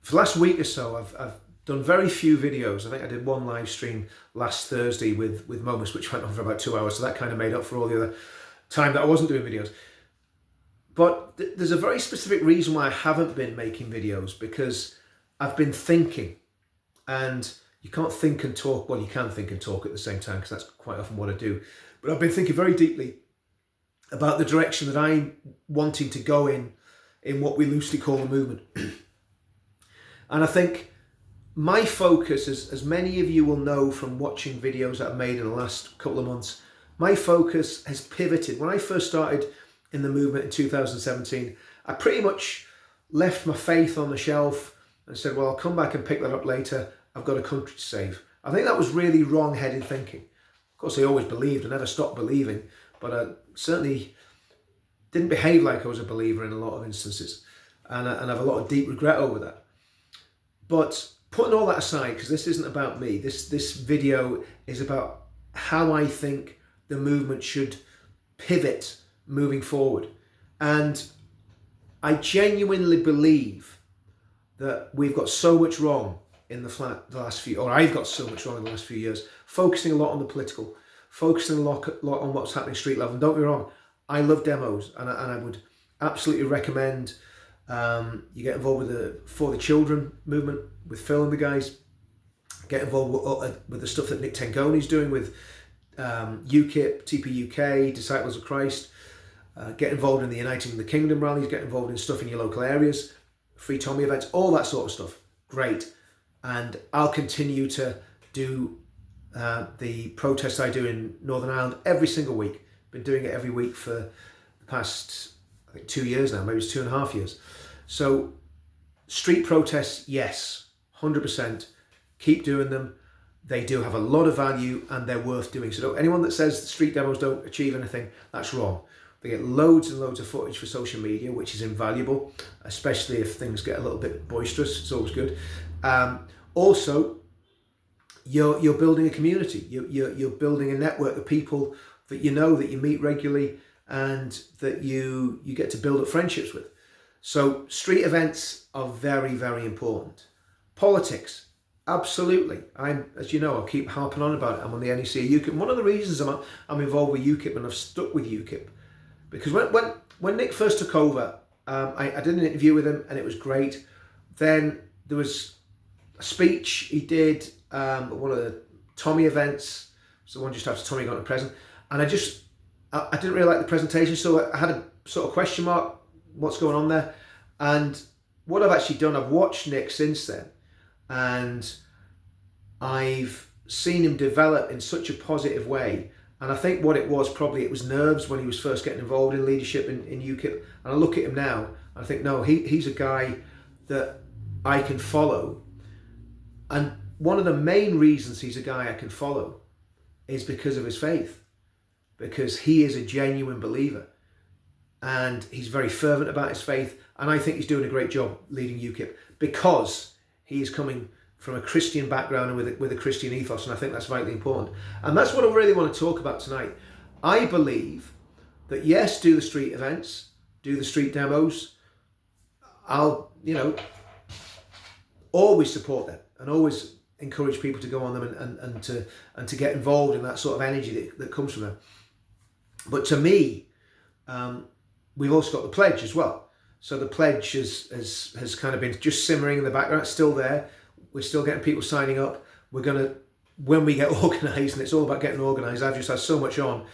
for the last week or so, I've done very few videos. I think I did one live stream last Thursday with Momus, which went on for about 2 hours. So that kind of made up for all the other time that I wasn't doing videos. But there's a very specific reason why I haven't been making videos, because I've been thinking. And you can't think and talk. Well, you can think and talk at the same time, because that's quite often what I do. But I've been thinking very deeply about the direction that I'm wanting to go in what we loosely call the movement. And I think my focus, as many of you will know from watching videos that I've made in the last couple of months, my focus has pivoted. When I first started in the movement in 2017, I pretty much left my faith on the shelf and said, well, I'll come back and pick that up later. I've got a country to save. I think that was really wrong-headed thinking. Of course, I always believed. I never stopped believing, but I certainly didn't behave like I was a believer in a lot of instances. And I have a lot of deep regret over that. But putting all that aside, because this isn't about me, this video is about how I think the movement should pivot moving forward. And I genuinely believe that we've got so much wrong in the last few, or I've got so much wrong in the last few years, focusing a lot on the political, focusing a lot on what's happening street level. And don't be wrong, I love demos, and I would absolutely recommend you get involved with the For the Children movement with Phil and the guys. Get involved with the stuff that Nick Tengoni's doing with UKIP, TPUK, Disciples of Christ. Get involved in the Uniting the Kingdom rallies. Get involved in stuff in your local areas, Free Tommy events, all that sort of stuff. Great. And I'll continue to do the protests I do in Northern Ireland every single week. Been doing it every week for the past, I think, 2 years now, maybe it's 2.5 years. So street protests, yes, 100%. Keep doing them. They do have a lot of value and they're worth doing. So anyone that says that street demos don't achieve anything, that's wrong. They get loads and loads of footage for social media, which is invaluable, especially if things get a little bit boisterous. It's always good. Also, you're building a community. You're building a network of people that you know, that you meet regularly, and that you get to build up friendships with. So street events are very, very important. Politics, absolutely. As you know, I keep harping on about it. I'm on the NEC of UKIP. One of the reasons I'm involved with UKIP, and I've stuck with UKIP, because when Nick first took over, I did an interview with him and it was great. Then there was a speech he did at one of the Tommy events, so the one just after Tommy got to present, and I didn't really like the presentation, so I had a sort of question mark, what's going on there? And what I've actually done, I've watched Nick since then, and I've seen him develop in such a positive way. And I think what it was, probably it was nerves when he was first getting involved in leadership in UKIP. And I look at him now, and I think, no, he's a guy that I can follow. And one of the main reasons he's a guy I can follow is because of his faith. Because he is a genuine believer. And he's very fervent about his faith. And I think he's doing a great job leading UKIP, because he is coming from a Christian background and with a Christian ethos, and I think that's vitally important. And that's what I really want to talk about tonight. I believe that, yes, do the street events, do the street demos. I'll, always support them and always encourage people to go on them and to get involved in that sort of energy that comes from them. But to me, we've also got the pledge as well. So the pledge has kind of been just simmering in the background. It's still there. We're still getting people signing up. We're going to, when we get organised, and it's all about getting organised, I've just had so much on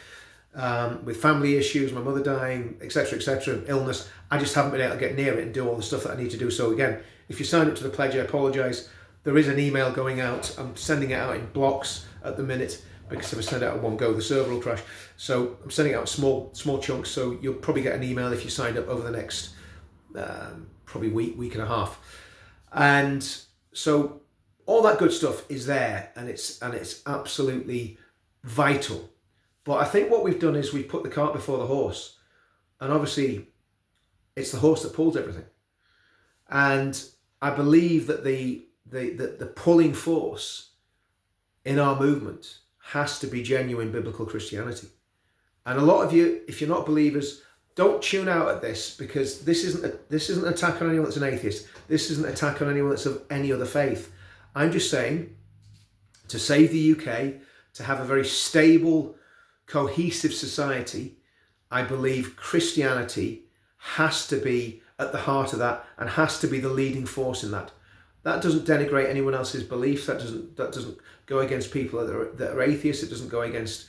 with family issues, my mother dying, etc., illness. I just haven't been able to get near it and do all the stuff that I need to do. So again, if you sign up to the pledge, I apologise. There is an email going out. I'm sending it out in blocks at the minute, because if I send it out in one go, the server will crash. So I'm sending it out in small chunks. So you'll probably get an email if you signed up over the next probably week and a half. And so all that good stuff is there, and it's absolutely vital. But I think what we've done is we've put the cart before the horse, and obviously it's the horse that pulls everything. And I believe that the pulling force in our movement has to be genuine biblical Christianity. And a lot of you, if you're not believers, don't tune out at this, because this isn't an attack on anyone that's an atheist. This isn't an attack on anyone that's of any other faith. I'm just saying, to save the UK, to have a very stable, cohesive society, I believe Christianity has to be at the heart of that and has to be the leading force in that. That doesn't denigrate anyone else's beliefs. That doesn't go against people that are atheists. It doesn't go against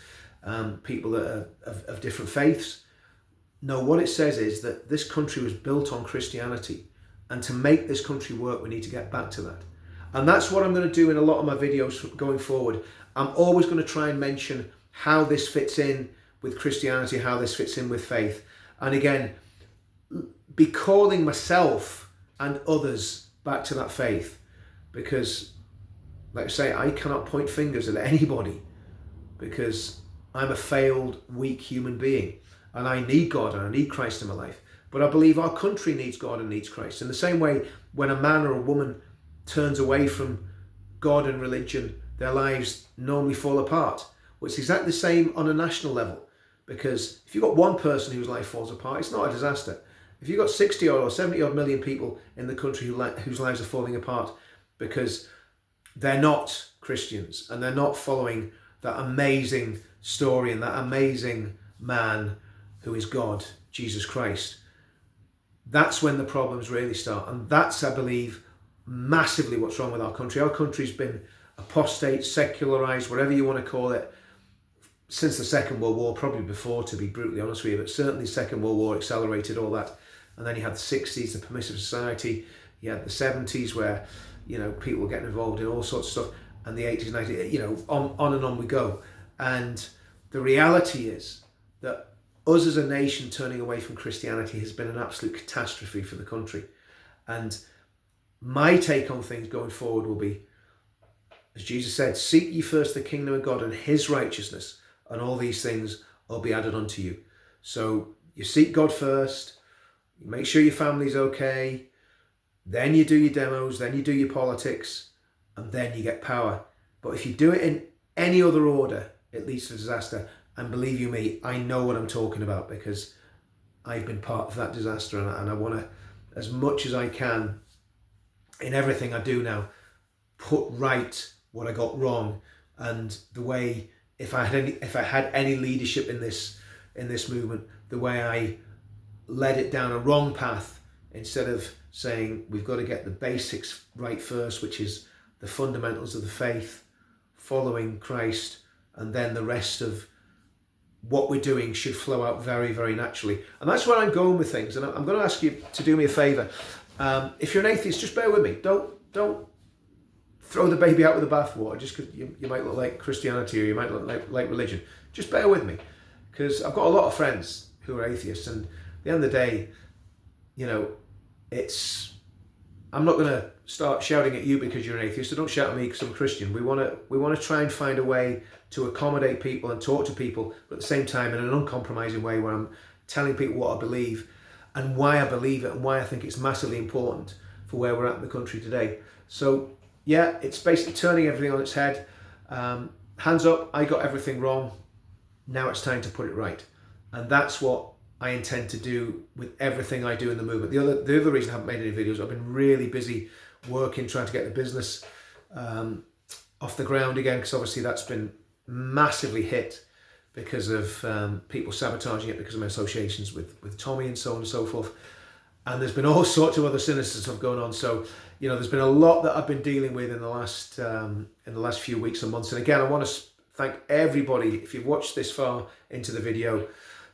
people that are of different faiths. No, what it says is that this country was built on Christianity, and to make this country work, we need to get back to that. And that's what I'm going to do in a lot of my videos going forward. I'm always going to try and mention how this fits in with Christianity, how this fits in with faith. And again, be calling myself and others back to that faith, because, like I say, I cannot point fingers at anybody, because I'm a failed, weak human being, and I need God and I need Christ in my life. But I believe our country needs God and needs Christ. In the same way, when a man or a woman turns away from God and religion, their lives normally fall apart. Well, it's exactly the same on a national level, because if you've got one person whose life falls apart, it's not a disaster. If you've got 60 or 70 odd million people in the country whose lives are falling apart because they're not Christians and they're not following that amazing story and that amazing man who is God, Jesus Christ, that's when the problems really start. And that's, I believe, massively what's wrong with our country. Our country's been apostate, secularized, whatever you want to call it, since the Second World War, probably before, to be brutally honest with you, but certainly Second World War accelerated all that. And then you had the 60s, the permissive society. You had the 70s where, people were getting involved in all sorts of stuff. And the 80s, 90s, on and on we go. And the reality is that us as a nation turning away from Christianity has been an absolute catastrophe for the country. And my take on things going forward will be, as Jesus said, seek ye first the kingdom of God and his righteousness, and all these things will be added unto you. So you seek God first, you make sure your family's okay, then you do your demos, then you do your politics, and then you get power. But if you do it in any other order, it leads to disaster. And believe you me, I know what I'm talking about, because I've been part of that disaster, and I want to, as much as I can, in everything I do now, put right what I got wrong, and the way, if I had any leadership in this movement, the way I led it down a wrong path, instead of saying we've got to get the basics right first, which is the fundamentals of the faith, following Christ, and then the rest of what we're doing should flow out very, very naturally. And that's where I'm going with things. And I'm going to ask you to do me a favour. If you're an atheist, just bear with me. Don't throw the baby out with the bathwater just because you might look like Christianity or you might look like religion. Just bear with me, because I've got a lot of friends who are atheists, and at the end of the day, I'm not going to start shouting at you because you're an atheist, so don't shout at me because I'm a Christian. We want to try and find a way to accommodate people and talk to people, but at the same time in an uncompromising way, where I'm telling people what I believe and why I believe it and why I think it's massively important for where we're at in the country today. So yeah, it's basically turning everything on its head. Hands up, I got everything wrong. Now it's time to put it right. And that's what I intend to do with everything I do in the movement. The other reason I haven't made any videos, I've been really busy working, trying to get the business off the ground again, because obviously that's been massively hit because of people sabotaging it because of my associations with Tommy and so on and so forth. And there's been all sorts of other sinister stuff going on. So, there's been a lot that I've been dealing with in the last few weeks and months. And again, I want to thank everybody. If you've watched this far into the video,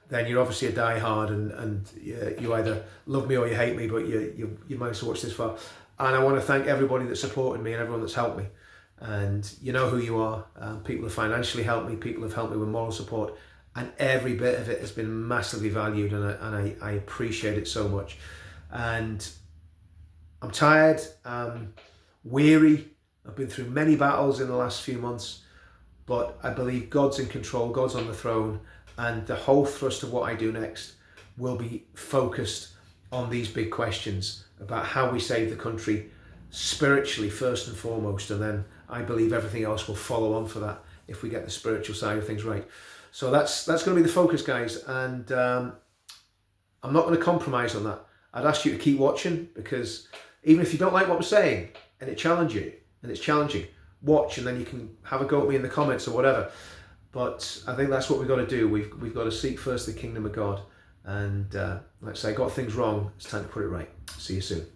then you're obviously a diehard, and you either love me or you hate me, but you managed to watch this far. And I want to thank everybody that supported me and everyone that's helped me. And you know who you are. People have financially helped me, people have helped me with moral support, and every bit of it has been massively valued, and I appreciate it so much. And I'm tired, I'm weary, I've been through many battles in the last few months, but I believe God's in control, God's on the throne, and the whole thrust of what I do next will be focused on these big questions about how we save the country spiritually first and foremost, and then I believe everything else will follow on for that if we get the spiritual side of things right. So that's going to be the focus, guys, and I'm not going to compromise on that. I'd ask you to keep watching, because even if you don't like what I'm saying and it's challenging, watch, and then you can have a go at me in the comments or whatever. But I think that's what we've got to do. We've got to seek first the kingdom of God. And like I say, got things wrong. It's time to put it right. See you soon.